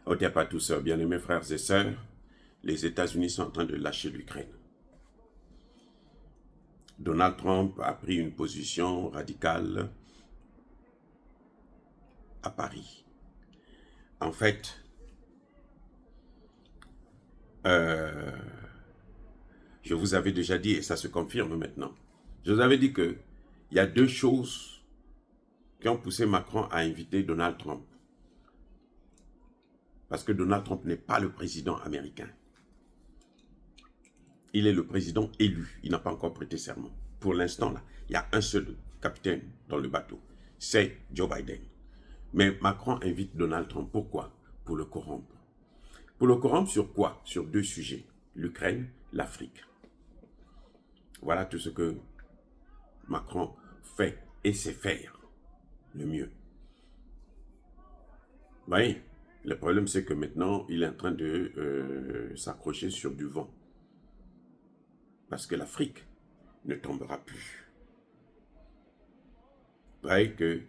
Au départ, à tous, bien-aimés frères et sœurs, les États-Unis sont en train de lâcher l'Ukraine. Donald Trump a pris une position radicale à Paris. En fait, je vous avais déjà dit, et ça se confirme maintenant, je vous avais dit qu'il y a deux choses qui ont poussé Macron à inviter Donald Trump. Parce que Donald Trump n'est pas le président américain. Il est le président élu. Il n'a pas encore prêté serment. Pour l'instant, là, il y a un seul capitaine dans le bateau. C'est Joe Biden. Mais Macron invite Donald Trump. Pourquoi? Pour le corrompre. Pour le corrompre sur quoi? Sur deux sujets. L'Ukraine, l'Afrique. Voilà tout ce que Macron fait et sait faire le mieux. Vous voyez, le problème c'est que maintenant, il est en train de s'accrocher sur du vent. Parce que l'Afrique ne tombera plus. Vous voyez que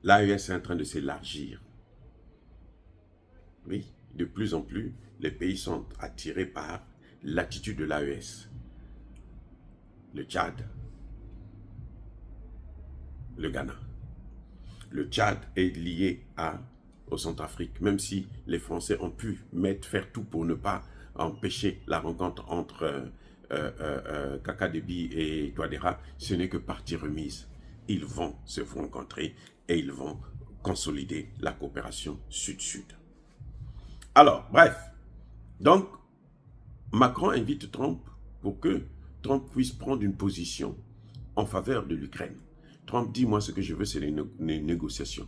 l'AES est en train de s'élargir. Oui, de plus en plus, les pays sont attirés par l'attitude de l'AES. Le Tchad, le Ghana. Le Tchad est lié au Centrafrique, même si les Français ont pu faire tout pour ne pas empêcher la rencontre entre Kaka Déby et Touadéra, ce n'est que partie remise. Ils vont se rencontrer et ils vont consolider la coopération sud-sud. Alors, bref, donc, Macron invite Trump pour que Trump puisse prendre une position en faveur de l'Ukraine. Trump dit, moi, ce que je veux, c'est les négociations.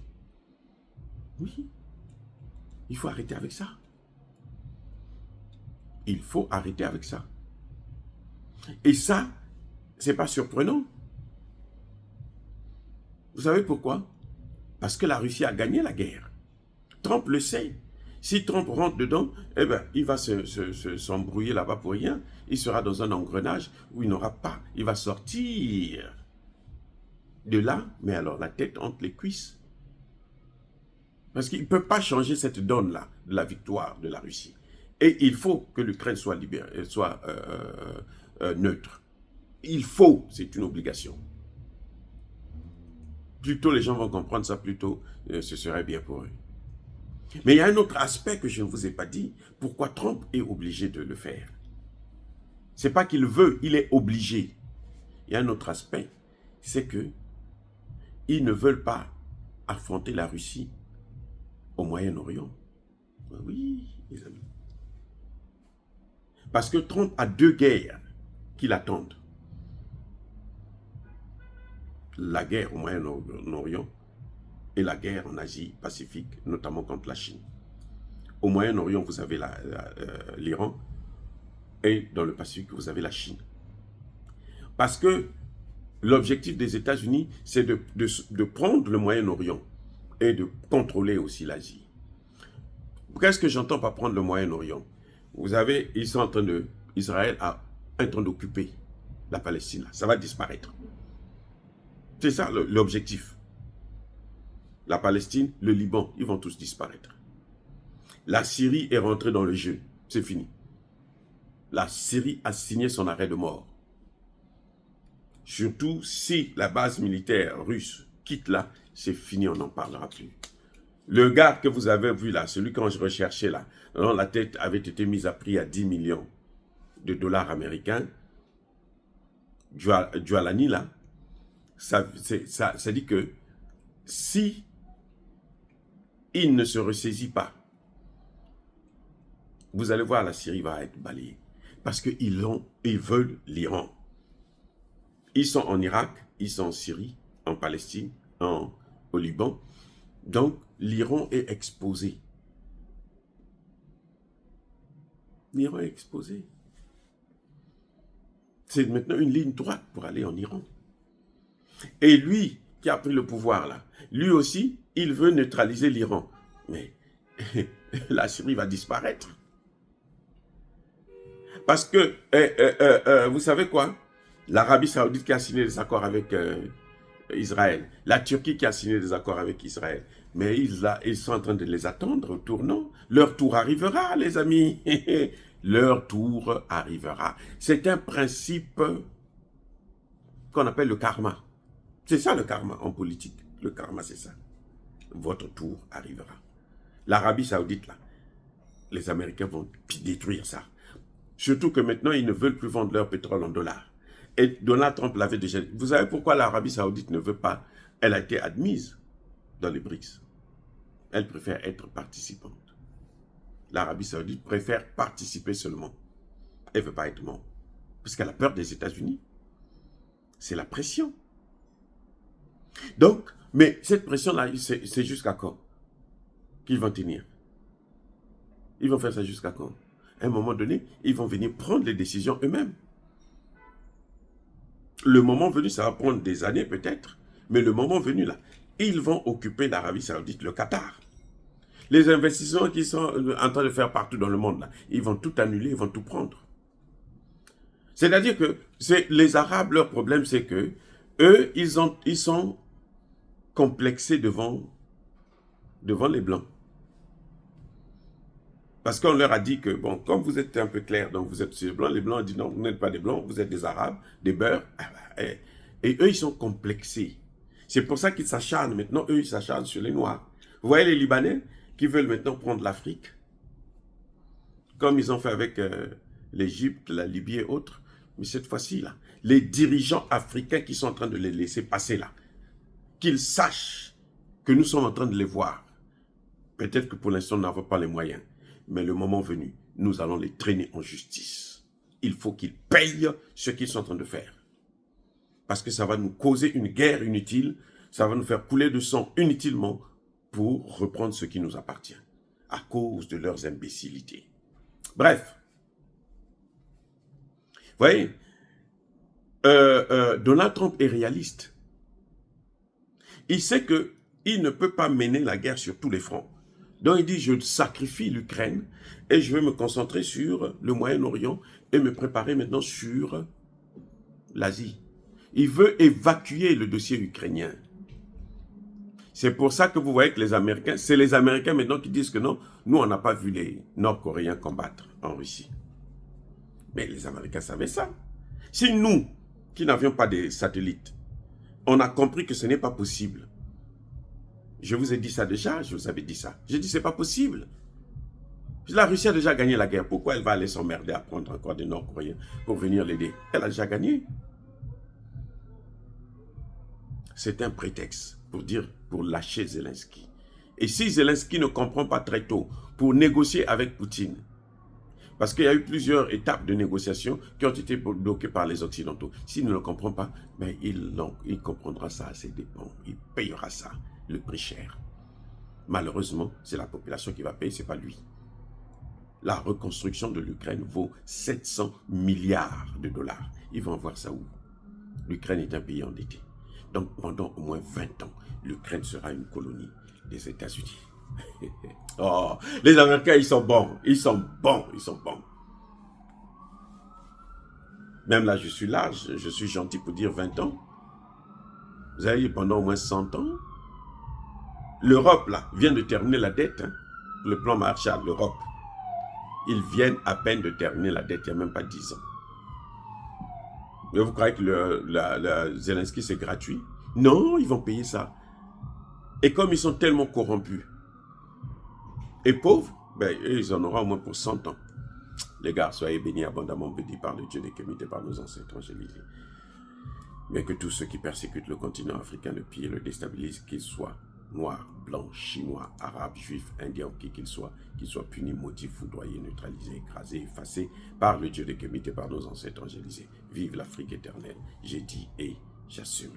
Oui, il faut arrêter avec ça. Il faut arrêter avec ça. Et ça, c'est pas surprenant. Vous savez pourquoi? Parce que la Russie a gagné la guerre. Trump le sait. Si Trump rentre dedans, eh ben, il va s'embrouiller là-bas pour rien. Il sera dans un engrenage où il n'aura pas. Il va sortir de là, mais alors la tête entre les cuisses. Parce qu'il ne peut pas changer cette donne-là de la victoire de la Russie. Et il faut que l'Ukraine soit libérée, soit neutre. Il faut, c'est une obligation. Plus tôt les gens vont comprendre ça, plus tôt ce serait bien pour eux. Mais il y a un autre aspect que je ne vous ai pas dit. Pourquoi Trump est obligé de le faire? Ce n'est pas qu'il veut, il est obligé. Il y a un autre aspect, c'est que ils ne veulent pas affronter la Russie au Moyen-Orient. Oui, les amis. Parce que Trump a deux guerres qui l'attendent. La guerre au Moyen-Orient et la guerre en Asie-Pacifique, notamment contre la Chine. Au Moyen-Orient, vous avez l'Iran et dans le Pacifique, vous avez la Chine. Parce que l'objectif des États-Unis, c'est de prendre le Moyen-Orient et de contrôler aussi l'Asie. Qu'est-ce que j'entends par prendre le Moyen-Orient? Vous avez, ils sont en train de, Israël est en train d'occuper la Palestine. Ça va disparaître. C'est ça l'objectif. La Palestine, le Liban, ils vont tous disparaître. La Syrie est rentrée dans le jeu. C'est fini. La Syrie a signé son arrêt de mort. Surtout si la base militaire russe quitte là, c'est fini, on n'en parlera plus. Le gars que vous avez vu là, celui que je recherchais là, dont la tête avait été mise à prix à 10 millions de dollars américains, Djwalani là, ça dit que si il ne se ressaisit pas, vous allez voir, la Syrie va être balayée. Parce qu'ils veulent l'Iran. Ils sont en Irak, ils sont en Syrie, en Palestine, au Liban. Donc, l'Iran est exposé. L'Iran est exposé. C'est maintenant une ligne droite pour aller en Iran. Et lui, qui a pris le pouvoir là, lui aussi, il veut neutraliser l'Iran. Mais la Syrie va disparaître. Parce que, vous savez quoi? L'Arabie Saoudite qui a signé des accords avec Israël, la Turquie qui a signé des accords avec Israël, Mais ils sont en train de les attendre au tournant. Leur tour arrivera, les amis. Leur tour arrivera. C'est un principe qu'on appelle le karma. C'est ça le karma en politique. Le karma, c'est ça. Votre tour arrivera. L'Arabie Saoudite, là, les Américains vont détruire ça. Surtout que maintenant, ils ne veulent plus vendre leur pétrole en dollars. Et Donald Trump l'avait déjà dit. Vous savez pourquoi l'Arabie Saoudite ne veut pas? Elle a été admise dans les BRICS. Elle préfère être participante. L'Arabie Saoudite préfère participer seulement. Elle ne veut pas être membre. Parce qu'elle a peur des États-Unis. C'est la pression. Donc, mais cette pression-là, c'est jusqu'à quand qu'ils vont tenir? Ils vont faire ça jusqu'à quand? À un moment donné, ils vont venir prendre les décisions eux-mêmes. Le moment venu, ça va prendre des années peut-être, mais le moment venu là, ils vont occuper l'Arabie Saoudite, le Qatar. Les investissements qu'ils sont en train de faire partout dans le monde là, ils vont tout annuler, ils vont tout prendre. C'est-à-dire que les Arabes, leur problème c'est que eux, ils sont complexés devant les Blancs. Parce qu'on leur a dit que, bon, comme vous êtes un peu clair, donc vous êtes sur les Blancs ont dit non, vous n'êtes pas des Blancs, vous êtes des Arabes, des Beurs. Et eux, ils sont complexés. C'est pour ça qu'ils s'acharnent. Maintenant, eux, ils s'acharnent sur les Noirs. Vous voyez les Libanais qui veulent maintenant prendre l'Afrique, comme ils ont fait avec l'Égypte, la Libye et autres. Mais cette fois-ci, là, les dirigeants africains qui sont en train de les laisser passer là, qu'ils sachent que nous sommes en train de les voir. Peut-être que pour l'instant, nous n'avons pas les moyens. Mais le moment venu, nous allons les traîner en justice. Il faut qu'ils payent ce qu'ils sont en train de faire. Parce que ça va nous causer une guerre inutile, ça va nous faire couler de sang inutilement pour reprendre ce qui nous appartient, à cause de leurs imbécilités. Bref. Vous voyez, Donald Trump est réaliste. Il sait qu'il ne peut pas mener la guerre sur tous les fronts. Donc il dit, je sacrifie l'Ukraine et je vais me concentrer sur le Moyen-Orient et me préparer maintenant sur l'Asie. Il veut évacuer le dossier ukrainien. C'est pour ça que vous voyez que les Américains, c'est les Américains maintenant qui disent que non, nous on n'a pas vu les Nord-Coréens combattre en Russie. Mais les Américains savaient ça. Si nous, qui n'avions pas de satellites, on a compris que ce n'est pas possible. Je vous ai dit ça déjà, je vous avais dit ça. J'ai dit c'est pas possible. La Russie a déjà gagné la guerre. Pourquoi elle va aller s'emmerder à prendre encore des Nord-Coréens pour venir l'aider? Elle a déjà gagné. C'est un prétexte pour lâcher Zelensky. Et si Zelensky ne comprend pas très tôt pour négocier avec Poutine, parce qu'il y a eu plusieurs étapes de négociation qui ont été bloquées par les Occidentaux. S'il ne le comprend pas, ben il comprendra ça à ses dépens. Il payera ça, le prix cher. Malheureusement, c'est la population qui va payer, ce n'est pas lui. La reconstruction de l'Ukraine vaut 700 milliards de dollars. Ils vont voir ça où? L'Ukraine est un pays endetté. Donc pendant au moins 20 ans, l'Ukraine sera une colonie des États-Unis. Oh, les Américains, ils sont bons. Ils sont bons, ils sont bons. Même là, je suis large, je suis gentil pour dire 20 ans. Vous avez pendant au moins 100 ans. L'Europe, là, vient de terminer la dette. Hein. Le plan Marshall, l'Europe. Ils viennent à peine de terminer la dette, il n'y a même pas 10 ans. Mais vous croyez que Zelensky, c'est gratuit? Non, ils vont payer ça. Et comme ils sont tellement corrompus et pauvres, ben, ils en auront au moins pour 100 ans. Les gars, soyez bénis, abondamment bénis par le Dieu des Kémites et par nos ancêtres angélisés. Mais que tous ceux qui persécutent le continent africain, le pillent, le déstabilisent, qu'ils soient noirs, blancs, chinois, arabes, juifs, indiens, qui qu'ils soient punis, maudits, foudroyés, neutralisés, écrasés, effacés par le Dieu des Kémites et par nos ancêtres angélisés. Vive l'Afrique éternelle, j'ai dit et j'assume.